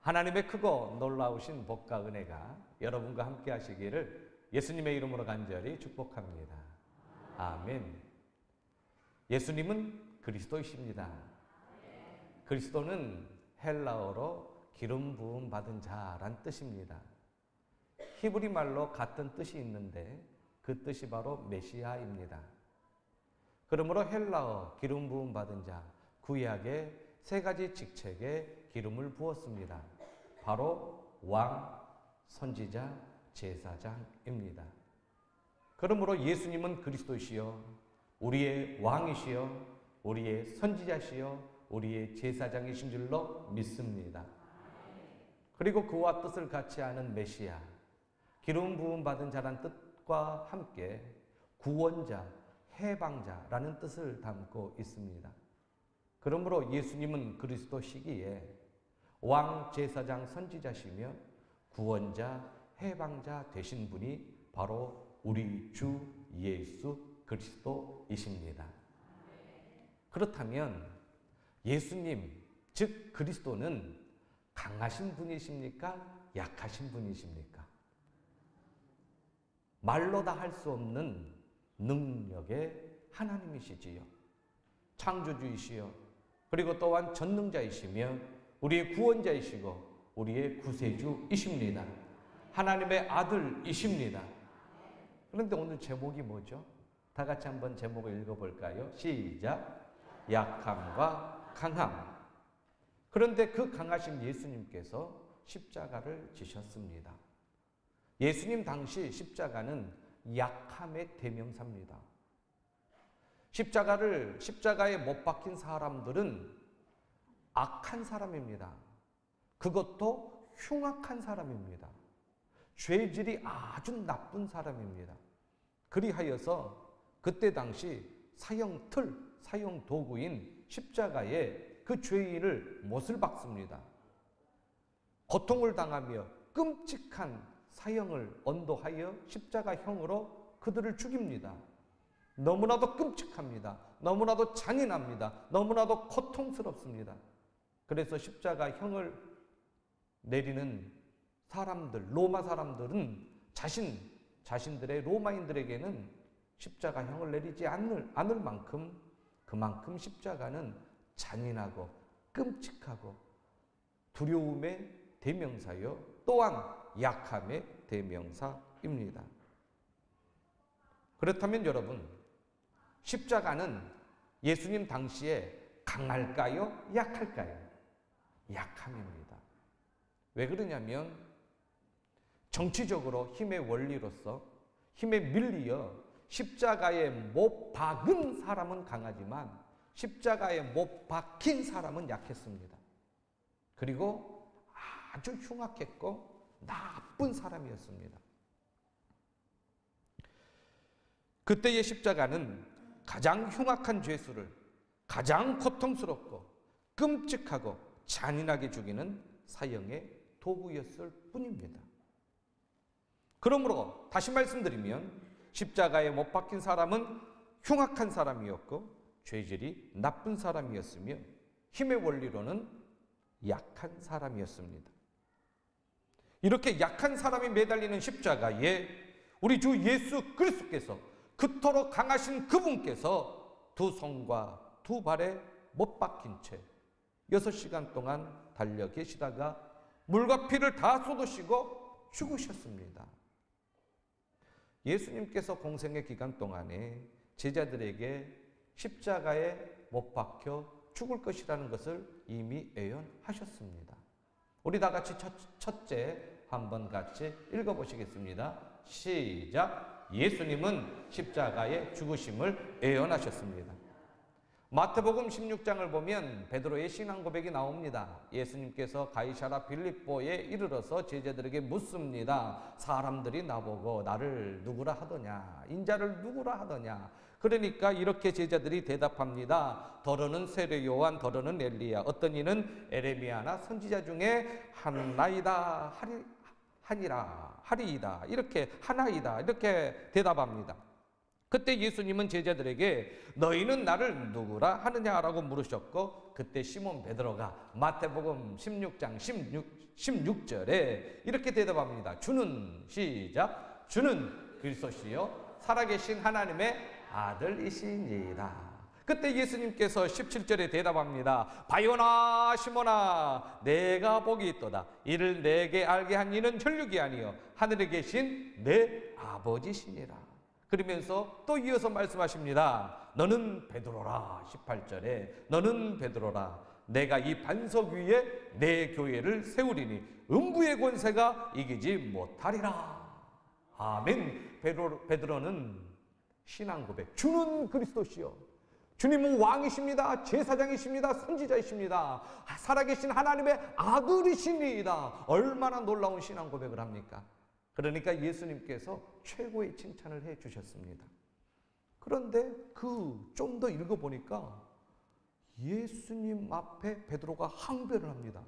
하나님의 크고 놀라우신 복과 은혜가 여러분과 함께 하시기를 예수님의 이름으로 간절히 축복합니다. 아멘. 예수님은 그리스도이십니다. 그리스도는 헬라어로 기름 부음 받은 자란 뜻입니다. 히브리 말로 같은 뜻이 있는데 그 뜻이 바로 메시아입니다. 그러므로 헬라어 기름 부음 받은 자, 구약의 세 가지 직책에 기름을 부었습니다. 바로 왕, 선지자, 제사장입니다. 그러므로 예수님은 그리스도시요, 우리의 왕이시요, 우리의 선지자시요, 우리의 제사장이신 줄로 믿습니다. 그리고 그와 뜻을 같이 하는 메시아, 기름 부음 받은 자란 뜻과 함께 구원자, 해방자라는 뜻을 담고 있습니다. 그러므로 예수님은 그리스도시기에 왕, 제사장, 선지자시며 구원자, 해방자 되신 분이 바로 우리 주 예수 그리스도이십니다. 그렇다면 예수님, 즉 그리스도는 강하신 분이십니까? 약하신 분이십니까? 말로 다 할 수 없는 능력의 하나님이시지요. 창조주이시요, 그리고 또한 전능자이시며 우리의 구원자이시고 우리의 구세주이십니다. 하나님의 아들이십니다. 그런데 오늘 제목이 뭐죠? 다 같이 한번 제목을 읽어볼까요? 시작! 약함과 강함. 그런데 그 강하신 예수님께서 십자가를 지셨습니다. 예수님 당시 십자가는 약함의 대명사입니다. 십자가에 못 박힌 사람들은 악한 사람입니다. 그것도 흉악한 사람입니다. 죄질이 아주 나쁜 사람입니다. 그리하여서 그때 당시 사형 도구인 십자가에 그 죄인을 못을 박습니다. 고통을 당하며 끔찍한 사형을 언도하여 십자가형으로 그들을 죽입니다. 너무나도 끔찍합니다. 너무나도 잔인합니다. 너무나도 고통스럽습니다. 그래서 십자가형을 내리는 사람들, 로마 사람들은 자신들의 로마인들에게는 십자가형을 내리지 않을 만큼 그만큼 십자가는 잔인하고 끔찍하고 두려움의 대명사요, 또한 약함의 대명사입니다. 그렇다면 여러분, 십자가는 예수님 당시에 강할까요? 약할까요? 약함입니다. 왜 그러냐면 정치적으로 힘의 원리로서 힘에 밀리어 십자가에 못 박은 사람은 강하지만 십자가에 못 박힌 사람은 약했습니다. 그리고 아주 흉악했고 나쁜 사람이었습니다. 그때의 십자가는 가장 흉악한 죄수를 가장 고통스럽고 끔찍하고 잔인하게 죽이는 사형의 도구였을 뿐입니다. 그러므로 다시 말씀드리면 십자가에 못 박힌 사람은 흉악한 사람이었고 죄질이 나쁜 사람이었으며 힘의 원리로는 약한 사람이었습니다. 이렇게 약한 사람이 매달리는 십자가에 우리 주 예수 그리스도께서, 그토록 강하신 그분께서 두 손과 두 발에 못 박힌 채 6시간 동안 달려 계시다가 물과 피를 다 쏟으시고 죽으셨습니다. 예수님께서 공생의 기간 동안에 제자들에게 십자가에 못 박혀 죽을 것이라는 것을 이미 예언하셨습니다. 우리 다 같이 첫째 한번 같이 읽어보시겠습니다. 시작! 예수님은 십자가에 죽으심을 예언하셨습니다. 마태복음 16장을 보면 베드로의 신앙 고백이 나옵니다. 예수님께서 가이사랴 빌립보에 이르러서 제자들에게 묻습니다. 사람들이 나보고 나를 누구라 하더냐? 인자를 누구라 하더냐? 그러니까 이렇게 제자들이 대답합니다. 더러는 세례 요한, 더러는 엘리야, 어떤 이는 에레미야나 선지자 중에 하나이다, 하리이다, 이렇게 하나이다, 이렇게 대답합니다. 그때 예수님은 제자들에게 너희는 나를 누구라 하느냐라고 물으셨고, 그때 시몬 베드로가 마태복음 16장 16절에 이렇게 대답합니다. 주는, 시작, 주는 그리스도시요 살아계신 하나님의 아들이시니라. 그때 예수님께서 17절에 대답합니다. 바요나 시몬아, 내가 복이 있도다. 이를 내게 알게 한 이는 혈육이 아니요 하늘에 계신 내 아버지시니라. 그러면서 또 이어서 말씀하십니다. 너는 베드로라. 18절에 너는 베드로라. 내가 이 반석 위에 내 교회를 세우리니 음부의 권세가 이기지 못하리라. 아멘. 베드로는 신앙 고백. 주는 그리스도시요, 주님은 왕이십니다. 제사장이십니다. 선지자이십니다. 살아계신 하나님의 아들이십니다. 얼마나 놀라운 신앙 고백을 합니까? 그러니까 예수님께서 최고의 칭찬을 해 주셨습니다. 그런데 좀 더 읽어보니까 예수님 앞에 베드로가 항변을 합니다.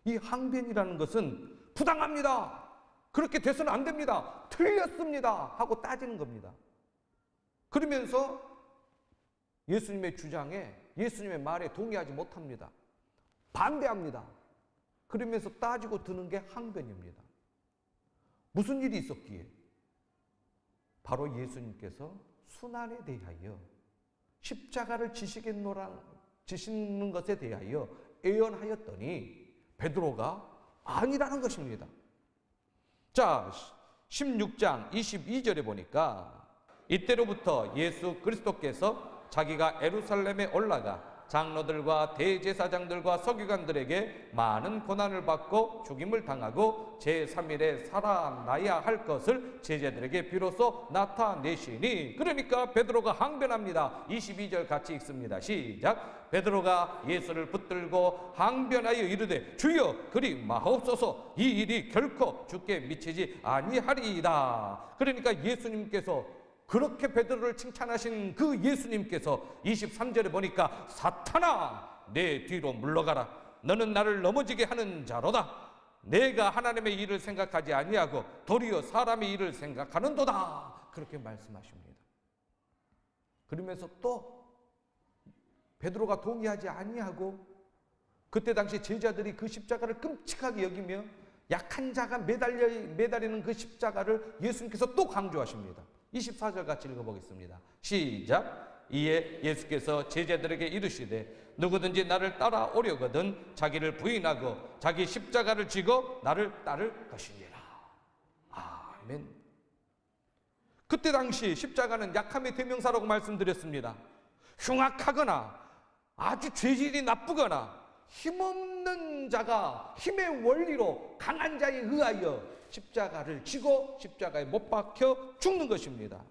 이 항변이라는 것은 부당합니다, 그렇게 돼서는 안 됩니다, 틀렸습니다 하고 따지는 겁니다. 그러면서 예수님의 주장에, 예수님의 말에 동의하지 못합니다. 반대합니다. 그러면서 따지고 드는 게 항변입니다. 무슨 일이 있었기에? 바로 예수님께서 순환에 대하여, 십자가를 지시는 것에 대하여 예언하였더니 베드로가 아니라는 것입니다. 자, 16장 22절에 보니까 이때로부터 예수 그리스도께서 자기가 예루살렘에 올라가 장로들과 대제사장들과 서기관들에게 많은 고난을 받고 죽임을 당하고 제3일에 살아나야 할 것을 제자들에게 비로소 나타내시니. 그러니까 베드로가 항변합니다. 22절 같이 읽습니다. 시작. 베드로가 예수를 붙들고 항변하여 이르되 주여 그리 마옵소서, 이 일이 결코 주께 미치지 아니하리이다. 그러니까 예수님께서, 그렇게 베드로를 칭찬하신 그 예수님께서 23절에 보니까 사탄아 내 뒤로 물러가라, 너는 나를 넘어지게 하는 자로다. 내가 하나님의 일을 생각하지 아니하고 도리어 사람의 일을 생각하는도다. 그렇게 말씀하십니다. 그러면서 또 베드로가 동의하지 아니하고, 그때 당시 제자들이 그 십자가를 끔찍하게 여기며 약한 자가 매달리는 그 십자가를 예수님께서 또 강조하십니다. 24절 같이 읽어보겠습니다. 시작. 이에 예수께서 제자들에게 이르시되 누구든지 나를 따라오려거든 자기를 부인하고 자기 십자가를 지고 나를 따를 것이니라. 아멘. 그때 당시 십자가는 약함의 대명사라고 말씀드렸습니다. 흉악하거나 아주 죄질이 나쁘거나 힘없는 자가 힘의 원리로 강한 자에 의하여 십자가를 지고 십자가에 못 박혀 죽는 것입니다.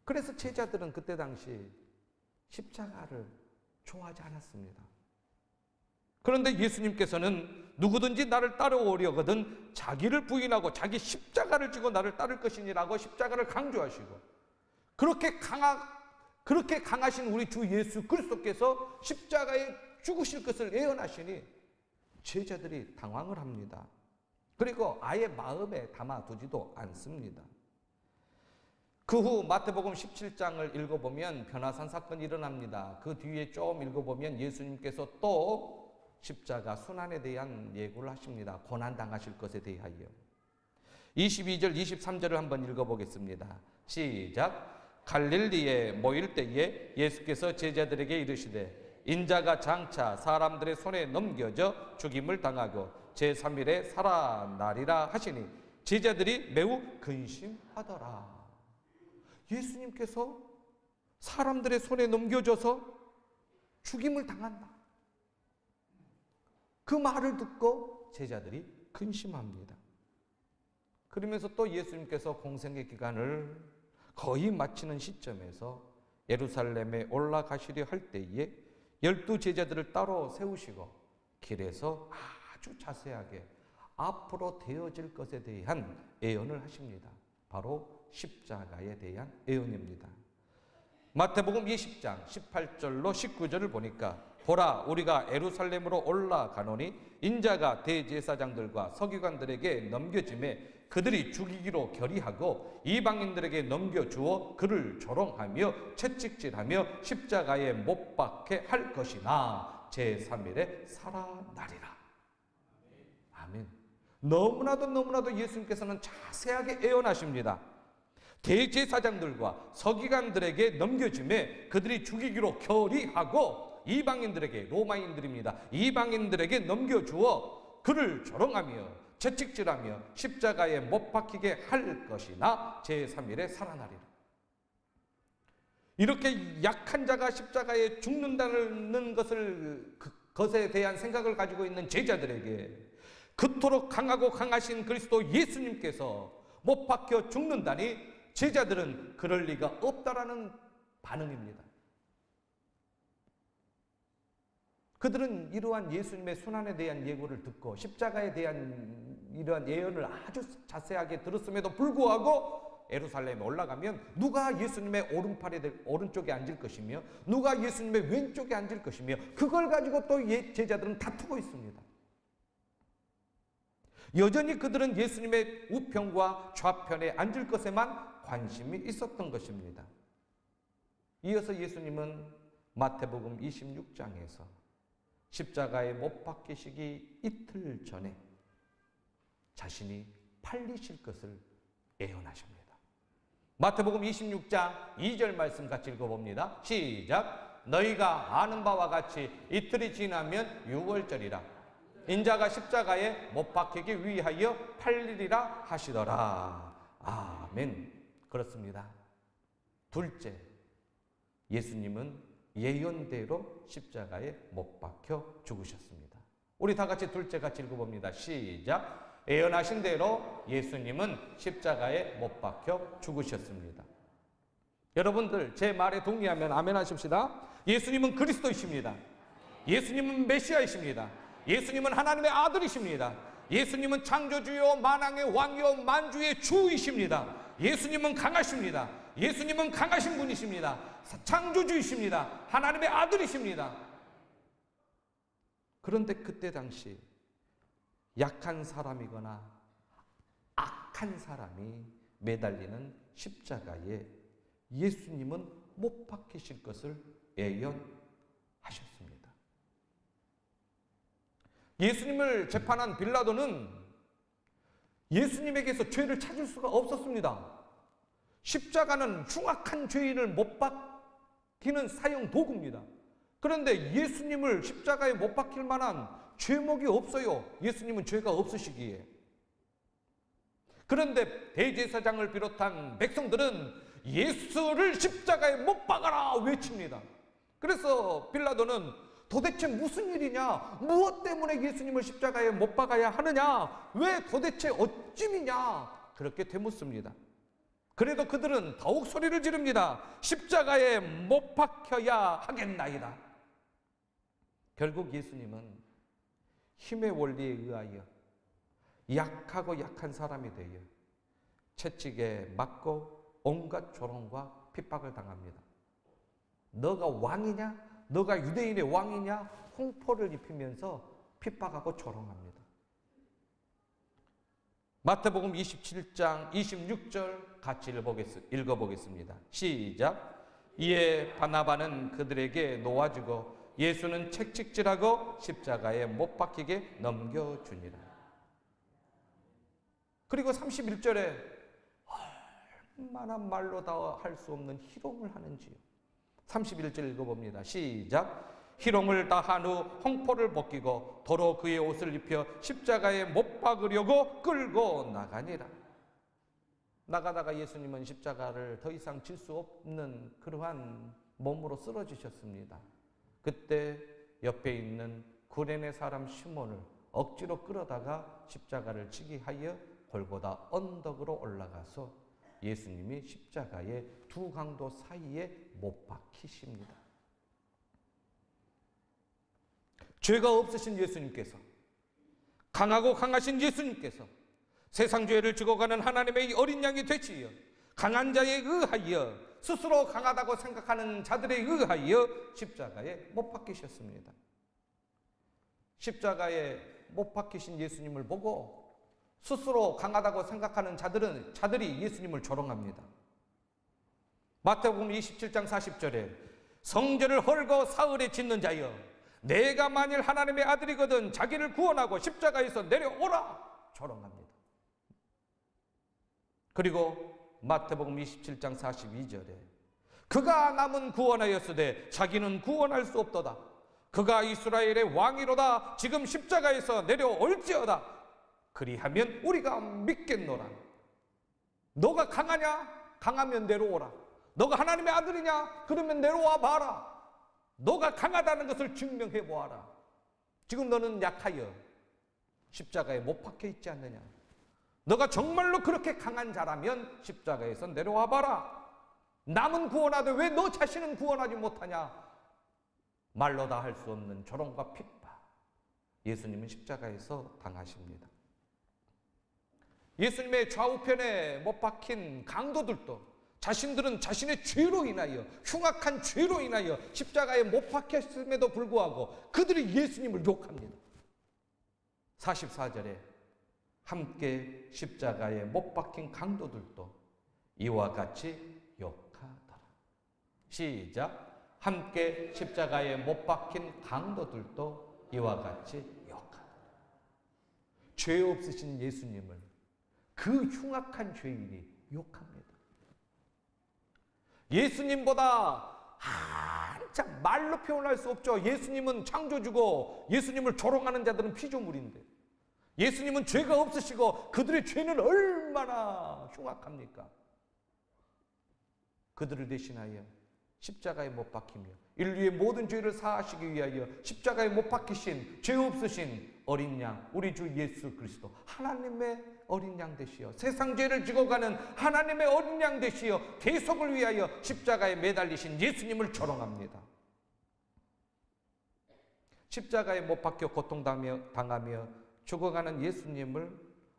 그래서 제자들은 그때 당시 십자가를 좋아하지 않았습니다. 그런데 예수님께서는 누구든지 나를 따라오려거든 자기를 부인하고 자기 십자가를 지고 나를 따를 것이니라고 십자가를 강조하시고, 그렇게 강하신 우리 주 예수 그리스도께서 십자가에 죽으실 것을 예언하시니 제자들이 당황을 합니다. 그리고 아예 마음에 담아두지도 않습니다. 그 후 마태복음 17장을 읽어보면 변화산 사건이 일어납니다. 그 뒤에 좀 읽어보면 예수님께서 또 십자가 순환에 대한 예고를 하십니다. 고난당하실 것에 대하여. 22절 23절을 한번 읽어보겠습니다. 시작. 갈릴리에 모일 때에 예수께서 제자들에게 이르시되 인자가 장차 사람들의 손에 넘겨져 죽임을 당하고 제3일에 살아나리라 하시니 제자들이 매우 근심하더라. 예수님께서 사람들의 손에 넘겨져서 죽임을 당한다. 그 말을 듣고 제자들이 근심합니다. 그러면서 또 예수님께서 공생의 기간을 거의 마치는 시점에서 예루살렘에 올라가시려 할 때에 12 제자들을 따로 세우시고 길에서 아주 자세하게 앞으로 되어질 것에 대한 예언을 하십니다. 바로 십자가에 대한 예언입니다. 마태복음 20장 18절로 19절을 보니까 보라 우리가 예루살렘으로 올라가노니 인자가 대제사장들과 서기관들에게 넘겨짐에 그들이 죽이기로 결의하고 이방인들에게 넘겨주어 그를 조롱하며 채찍질하며 십자가에 못 박게 할 것이나 제3일에 살아나리라. 아멘. 너무나도 예수님께서는 자세하게 예언하십니다. 대제사장들과 서기관들에게 넘겨줌에 그들이 죽이기로 결의하고 이방인들에게, 로마인들입니다, 이방인들에게 넘겨주어 그를 조롱하며 채찍질하며 십자가에 못 박히게 할 것이나 제3일에 살아나리라. 이렇게 약한 자가 십자가에 죽는다는 것에 대한 생각을 가지고 있는 제자들에게 그토록 강하고 강하신 그리스도 예수님께서 못 박혀 죽는다니 제자들은 그럴 리가 없다라는 반응입니다. 그들은 이러한 예수님의 순환에 대한 예고를 듣고 십자가에 대한 이러한 예언을 아주 자세하게 들었음에도 불구하고 예루살렘에 올라가면 누가 예수님의 오른쪽에 앉을 것이며 누가 예수님의 왼쪽에 앉을 것이며 그걸 가지고 또 제자들은 다투고 있습니다. 여전히 그들은 예수님의 우편과 좌편에 앉을 것에만 관심이 있었던 것입니다. 이어서 예수님은 마태복음 26장에서 십자가에 못 박히시기 이틀 전에 자신이 팔리실 것을 예언하십니다. 마태복음 26장 2절 말씀 같이 읽어봅니다. 시작. 너희가 아는 바와 같이 이틀이 지나면 유월절이라 인자가 십자가에 못 박히기 위하여 팔리리라 하시더라. 아멘. 그렇습니다. 둘째, 예수님은 예언대로 십자가에 못 박혀 죽으셨습니다. 우리 다 같이 둘째 같이 읽어봅니다. 시작. 예언하신 대로 예수님은 십자가에 못 박혀 죽으셨습니다. 여러분들 제 말에 동의하면 아멘 하십시다. 예수님은 그리스도이십니다. 예수님은 메시아이십니다. 예수님은 하나님의 아들이십니다. 예수님은 창조주요 만왕의 왕이요 만주의 주이십니다. 예수님은 강하십니다. 예수님은 강하신 분이십니다. 창조주이십니다. 하나님의 아들이십니다. 그런데 그때 당시 약한 사람이거나 악한 사람이 매달리는 십자가에 예수님은 못 박히실 것을 예언하셨습니다. 예수님을 재판한 빌라도는 예수님에게서 죄를 찾을 수가 없었습니다. 십자가는 흉악한 죄인을 못 박히는 사형 도구입니다. 그런데 예수님을 십자가에 못 박힐 만한 죄목이 없어요. 예수님은 죄가 없으시기에. 그런데 대제사장을 비롯한 백성들은 예수를 십자가에 못 박아라 외칩니다. 그래서 빌라도는 도대체 무슨 일이냐? 무엇 때문에 예수님을 십자가에 못 박아야 하느냐? 왜 도대체 어찌미냐? 그렇게 되묻습니다. 그래도 그들은 더욱 소리를 지릅니다. 십자가에 못 박혀야 하겠나이다. 결국 예수님은 힘의 원리에 의하여 약하고 약한 사람이 되어 채찍에 맞고 온갖 조롱과 핍박을 당합니다. 너가 왕이냐? 너가 유대인의 왕이냐? 홍포를 입히면서 핍박하고 조롱합니다. 마태복음 27장 26절 같이 읽어보겠습니다. 시작. 이에 바나바는 그들에게 놓아주고 예수는 채찍질하고 십자가에 못 박히게 넘겨주니라. 그리고 31절에 얼마나 말로 다 할 수 없는 희롱을 하는지요. 31절 읽어봅니다. 시작. 희롱을 다 한 후 홍포를 벗기고 도로 그의 옷을 입혀 십자가에 못 박으려고 끌고 나가니라. 나가다가 예수님은 십자가를 더 이상 질 수 없는 그러한 몸으로 쓰러지셨습니다. 그때 옆에 있는 구레네 사람 시몬을 억지로 끌어다가 십자가를 지게 하여 골고다 언덕으로 올라가서 예수님이 십자가의 두 강도 사이에 못 박히십니다. 죄가 없으신 예수님께서, 강하고 강하신 예수님께서 세상 죄를 죽어가는 하나님의 어린 양이 되시어 강한 자에 의하여, 스스로 강하다고 생각하는 자들에 의하여 십자가에 못 박히셨습니다. 십자가에 못 박히신 예수님을 보고 스스로 강하다고 생각하는 자들이 예수님을 조롱합니다. 마태복음 27장 40절에 성전을 헐고 사흘에 짓는 자여, 내가 만일 하나님의 아들이거든 자기를 구원하고 십자가에서 내려오라 조롱합니다. 그리고 마태복음 27장 42절에 그가 남은 구원하였으되 자기는 구원할 수 없도다. 그가 이스라엘의 왕이로다. 지금 십자가에서 내려올지어다. 그리하면 우리가 믿겠노라. 너가 강하냐? 강하면 내려오라. 너가 하나님의 아들이냐? 그러면 내려와 봐라. 너가 강하다는 것을 증명해 보아라. 지금 너는 약하여 십자가에 못 박혀 있지 않느냐? 너가 정말로 그렇게 강한 자라면 십자가에서 내려와 봐라. 남은 구원하되 왜 너 자신은 구원하지 못하냐? 말로 다 할 수 없는 조롱과 핍박. 예수님은 십자가에서 당하십니다. 예수님의 좌우편에 못 박힌 강도들도 자신들은 자신의 죄로 인하여, 흉악한 죄로 인하여 십자가에 못 박혔음에도 불구하고 그들이 예수님을 욕합니다. 44절에 함께 십자가에 못 박힌 강도들도 이와 같이 욕하더라. 시작. 함께 십자가에 못 박힌 강도들도 이와 같이 욕하더라. 죄 없으신 예수님을 그 흉악한 죄인이 욕합니다. 예수님보다 한참 말로 표현할 수 없죠. 예수님은 창조주고 예수님을 조롱하는 자들은 피조물인데, 예수님은 죄가 없으시고 그들의 죄는 얼마나 흉악합니까? 그들을 대신하여 십자가에 못 박히며 인류의 모든 죄를 사하시기 위하여 십자가에 못 박히신 죄 없으신 어린 양, 우리 주 예수 그리스도, 하나님의 어린 양 되시어 세상 죄를 지고 가는 하나님의 어린 양 되시어 대속을 위하여 십자가에 매달리신 예수님을 조롱합니다. 십자가에 못 박혀 고통당하며 죽어가는 예수님을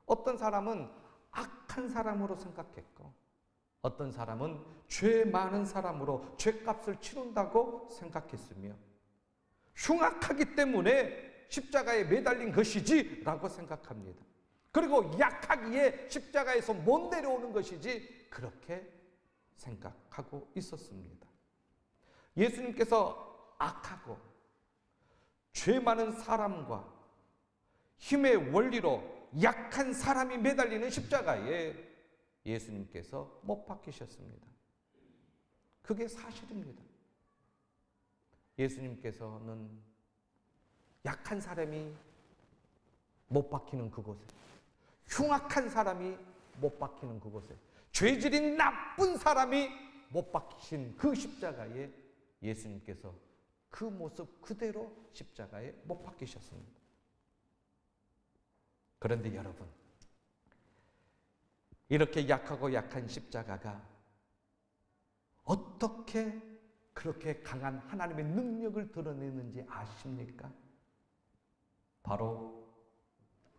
어떤 사람은 악한 사람으로 생각했고, 어떤 사람은 죄 많은 사람으로 죄값을 치른다고 생각했으며, 흉악하기 때문에 십자가에 매달린 것이지 라고 생각합니다. 그리고 약하기에 십자가에서 못 내려오는 것이지 그렇게 생각하고 있었습니다. 예수님께서 악하고 죄 많은 사람과 힘의 원리로 약한 사람이 매달리는 십자가에 예수님께서 못 박히셨습니다. 그게 사실입니다. 예수님께서는 약한 사람이 못 박히는 그곳에, 흉악한 사람이 못 박히는 그곳에, 죄질이 나쁜 사람이 못 박히신 그 십자가에 예수님께서 그 모습 그대로 십자가에 못 박히셨습니다. 그런데 여러분, 이렇게 약하고 약한 십자가가 어떻게 그렇게 강한 하나님의 능력을 드러내는지 아십니까? 바로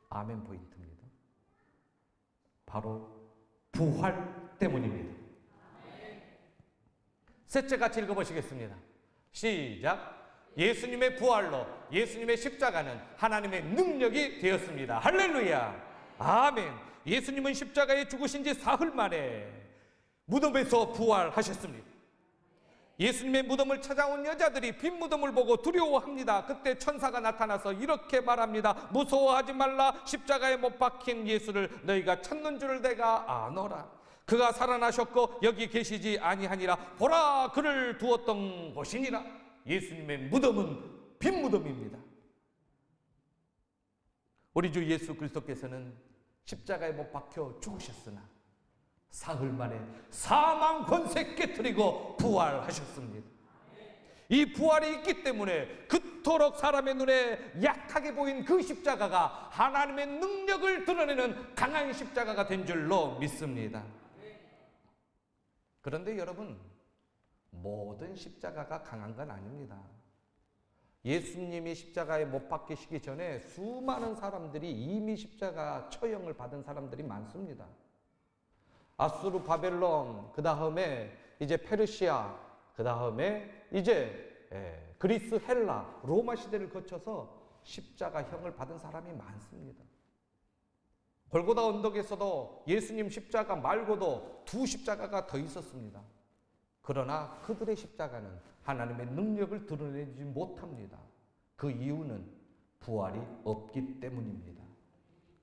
아멘 포인트입니다. 바로 부활 때문입니다. 셋째 같이 읽어보시겠습니다. 시작. 예수님의 부활로 예수님의 십자가는 하나님의 능력이 되었습니다. 할렐루야. 아멘. 예수님은 십자가에 죽으신 지 사흘 만에 무덤에서 부활하셨습니다. 예수님의 무덤을 찾아온 여자들이 빈 무덤을 보고 두려워합니다. 그때 천사가 나타나서 이렇게 말합니다. 무서워하지 말라. 십자가에 못 박힌 예수를 너희가 찾는 줄을 내가 아노라. 그가 살아나셨고 여기 계시지 아니하니라. 보라, 그를 두었던 곳이니라. 예수님의 무덤은 빈 무덤입니다. 우리 주 예수 그리스도께서는 십자가에 못 박혀 죽으셨으나 사흘 만에 사망 권세 깨뜨리고 부활하셨습니다. 이 부활이 있기 때문에 그토록 사람의 눈에 약하게 보인 그 십자가가 하나님의 능력을 드러내는 강한 십자가가 된 줄로 믿습니다. 그런데 여러분, 모든 십자가가 강한 건 아닙니다. 예수님이 십자가에 못 박히시기 전에 수많은 사람들이 이미 십자가 처형을 받은 사람들이 많습니다. 아수르, 바벨론, 그 다음에 이제 페르시아, 그 다음에 이제 그리스, 헬라, 로마 시대를 거쳐서 십자가형을 받은 사람이 많습니다. 골고다 언덕에서도 예수님 십자가 말고도 두 십자가가 더 있었습니다. 그러나 그들의 십자가는 하나님의 능력을 드러내지 못합니다. 그 이유는 부활이 없기 때문입니다.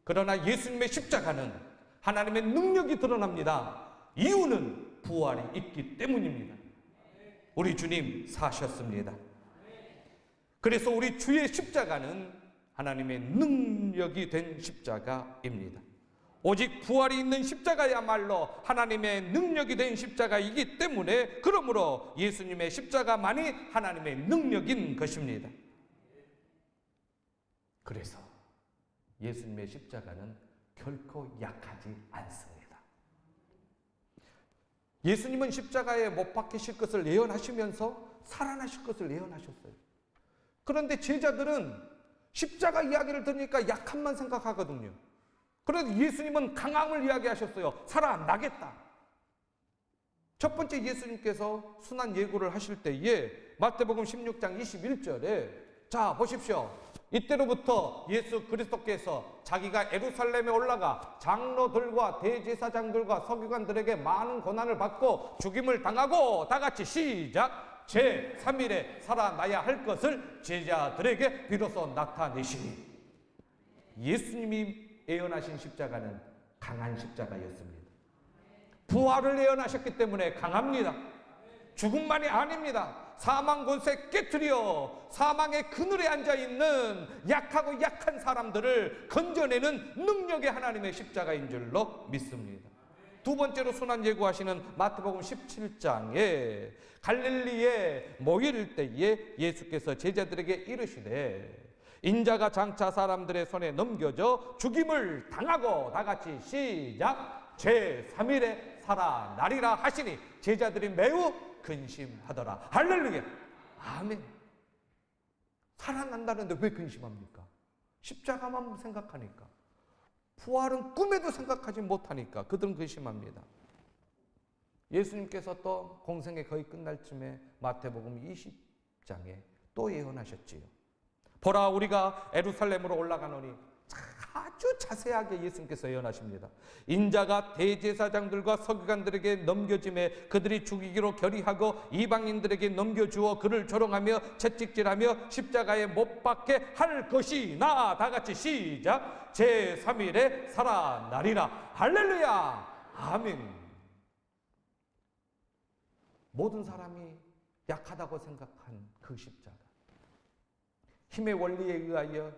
그러나 예수님의 십자가는 하나님의 능력이 드러납니다. 이유는 부활이 있기 때문입니다. 우리 주님 사셨습니다. 그래서 우리 주의 십자가는 하나님의 능력이 된 십자가입니다. 오직 부활이 있는 십자가야말로 하나님의 능력이 된 십자가이기 때문에 그러므로 예수님의 십자가만이 하나님의 능력인 것입니다. 그래서 예수님의 십자가는 결코 약하지 않습니다. 예수님은 십자가에 못 박히실 것을 예언하시면서 살아나실 것을 예언하셨어요. 그런데 제자들은 십자가 이야기를 들으니까 약함만 생각하거든요. 그런데 예수님은 강함을 이야기하셨어요. 살아나겠다. 첫 번째 예수님께서 순환 예고를 하실 때에 마태복음 16장 21절에 자 보십시오. 이때로부터 예수 그리스도께서 자기가 예루살렘에 올라가 장로들과 대제사장들과 서기관들에게 많은 고난을 받고 죽임을 당하고 다 같이 시작. 제3일에 살아나야 할 것을 제자들에게 비로소 나타내시니 예수님이 예언하신 십자가는 강한 십자가였습니다. 부활을 예언하셨기 때문에 강합니다. 죽음만이 아닙니다. 사망 권세 깨트려 사망의 그늘에 앉아있는 약하고 약한 사람들을 건져내는 능력의 하나님의 십자가인 줄로 믿습니다. 두 번째로 순환 예고하시는 마태복음 17장에 갈릴리에 모일 때에 예수께서 제자들에게 이르시되 인자가 장차 사람들의 손에 넘겨져 죽임을 당하고 다 같이 시작 제3일에 살아나리라 하시니 제자들이 매우 근심하더라. 할렐루야. 아멘. 살아난다는데 왜 근심합니까? 십자가만 생각하니까. 부활은 꿈에도 생각하지 못하니까 그들은 근심합니다. 예수님께서 또 공생의 거의 끝날 쯤에 마태복음 20장에 또 예언하셨지요. 보라 우리가 예루살렘으로 올라가노니 아주 자세하게 예수님께서 예언하십니다. 인자가 대제사장들과 서기관들에게 넘겨짐에 그들이 죽이기로 결의하고 이방인들에게 넘겨주어 그를 조롱하며 채찍질하며 십자가에 못 박게 할 것이나 다 같이 시작 제3일에 살아나리라. 할렐루야. 아멘. 모든 사람이 약하다고 생각한 그 십자가, 힘의 원리에 의하여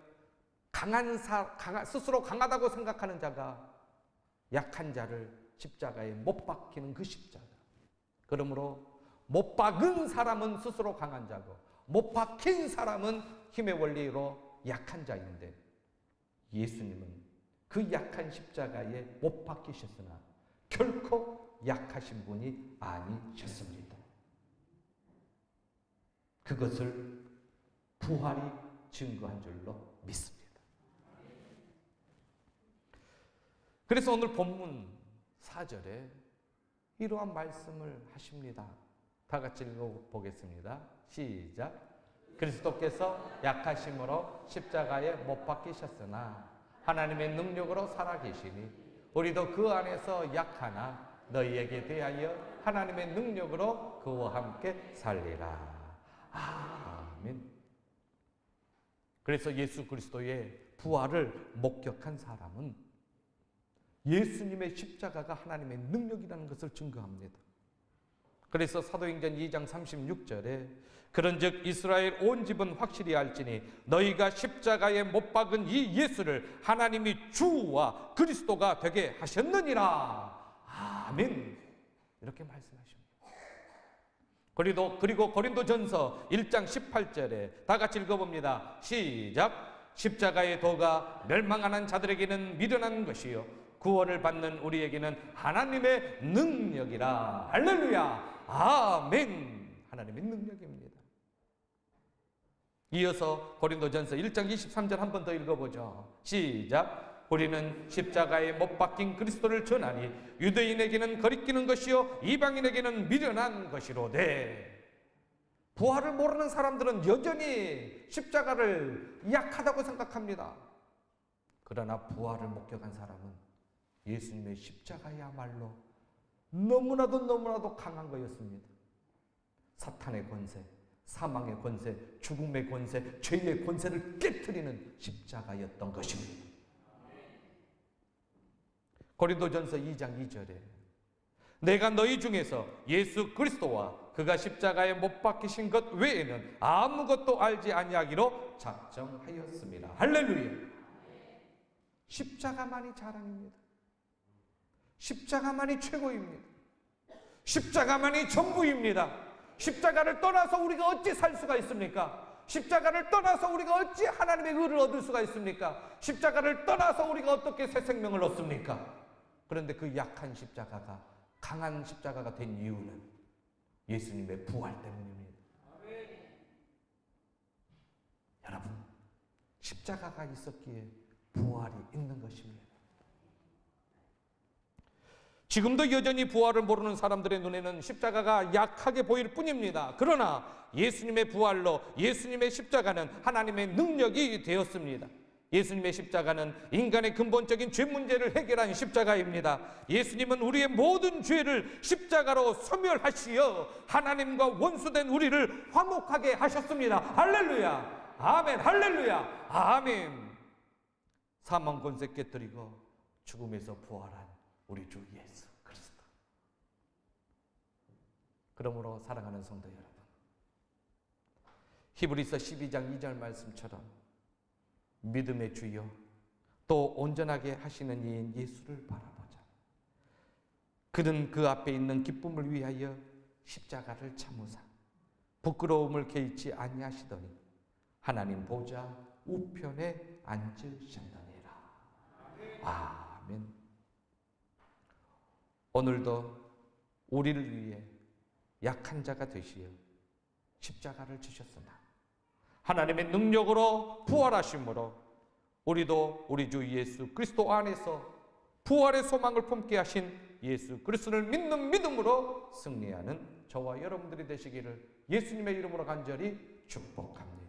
스스로 강하다고 생각하는 자가 약한 자를 십자가에 못 박히는 그 십자가. 그러므로 못 박은 사람은 스스로 강한 자고 못 박힌 사람은 힘의 원리로 약한 자인데 예수님은 그 약한 십자가에 못 박히셨으나 결코 약하신 분이 아니셨습니다. 그것을 부활이 증거한 줄로 믿습니다. 그래서 오늘 본문 4절에 이러한 말씀을 하십니다. 다 같이 읽어보겠습니다. 시작. 그리스도께서 약하심으로 십자가에 못 박히셨으나 하나님의 능력으로 살아계시니 우리도 그 안에서 약하나 너희에게 대하여 하나님의 능력으로 그와 함께 살리라. 아멘. 그래서 예수 그리스도의 부활을 목격한 사람은 예수님의 십자가가 하나님의 능력이라는 것을 증거합니다. 그래서 사도행전 2장 36절에 그런즉 이스라엘 온 집은 확실히 알지니 너희가 십자가에 못 박은 이 예수를 하나님이 주와 그리스도가 되게 하셨느니라. 아멘. 이렇게 말씀하십니다. 그리고 고린도전서 1장 18절에 다 같이 읽어봅니다. 시작. 십자가의 도가 멸망하는 자들에게는 미련한 것이요 구원을 받는 우리에게는 하나님의 능력이라. 할렐루야. 아멘. 하나님의 능력입니다. 이어서 고린도전서 1장 23절 한 번 더 읽어보죠. 시작. 우리는 십자가에 못 박힌 그리스도를 전하니 유대인에게는 거리끼는 것이요 이방인에게는 미련한 것이로되. 부활을 모르는 사람들은 여전히 십자가를 약하다고 생각합니다. 그러나 부활을 목격한 사람은 예수님의 십자가야말로 너무나도 강한 거였습니다. 사탄의 권세, 사망의 권세, 죽음의 권세, 죄의 권세를 깨트리는 십자가였던 것입니다. 고린도전서 2장 2절에 내가 너희 중에서 예수 그리스도와 그가 십자가에 못 박히신 것 외에는 아무것도 알지 아니하기로 작정하였습니다. 할렐루야. 십자가만이 자랑입니다. 십자가만이 최고입니다. 십자가만이 전부입니다. 십자가를 떠나서 우리가 어찌 살 수가 있습니까? 십자가를 떠나서 우리가 어찌 하나님의 의를 얻을 수가 있습니까? 십자가를 떠나서 우리가 어떻게 새 생명을 얻습니까? 그런데 그 약한 십자가가 강한 십자가가 된 이유는 예수님의 부활 때문입니다. 여러분, 십자가가 있었기에 부활이 있는 것입니다. 지금도 여전히 부활을 모르는 사람들의 눈에는 십자가가 약하게 보일 뿐입니다. 그러나 예수님의 부활로 예수님의 십자가는 하나님의 능력이 되었습니다. 예수님의 십자가는 인간의 근본적인 죄 문제를 해결한 십자가입니다. 예수님은 우리의 모든 죄를 십자가로 소멸하시어 하나님과 원수된 우리를 화목하게 하셨습니다. 할렐루야. 아멘. 할렐루야. 아멘. 사망 권세 깨뜨리고 죽음에서 부활한 우리 주 예수 그리스도. 그러므로 사랑하는 성도 여러분, 히브리서 12장 2절 말씀처럼 믿음의 주여 또 온전하게 하시는 이인 예수를 바라보자. 그는 그 앞에 있는 기쁨을 위하여 십자가를 참으사 부끄러움을 개의치 아니하시더니 하나님 보좌 우편에 앉으셨느니라. 아멘. 오늘도 우리를 위해 약한 자가 되시어 십자가를 지셨으나 하나님의 능력으로 부활하심으로 우리도 우리 주 예수 그리스도 안에서 부활의 소망을 품게 하신 예수 그리스도를 믿는 믿음으로 승리하는 저와 여러분들이 되시기를 예수님의 이름으로 간절히 축복합니다.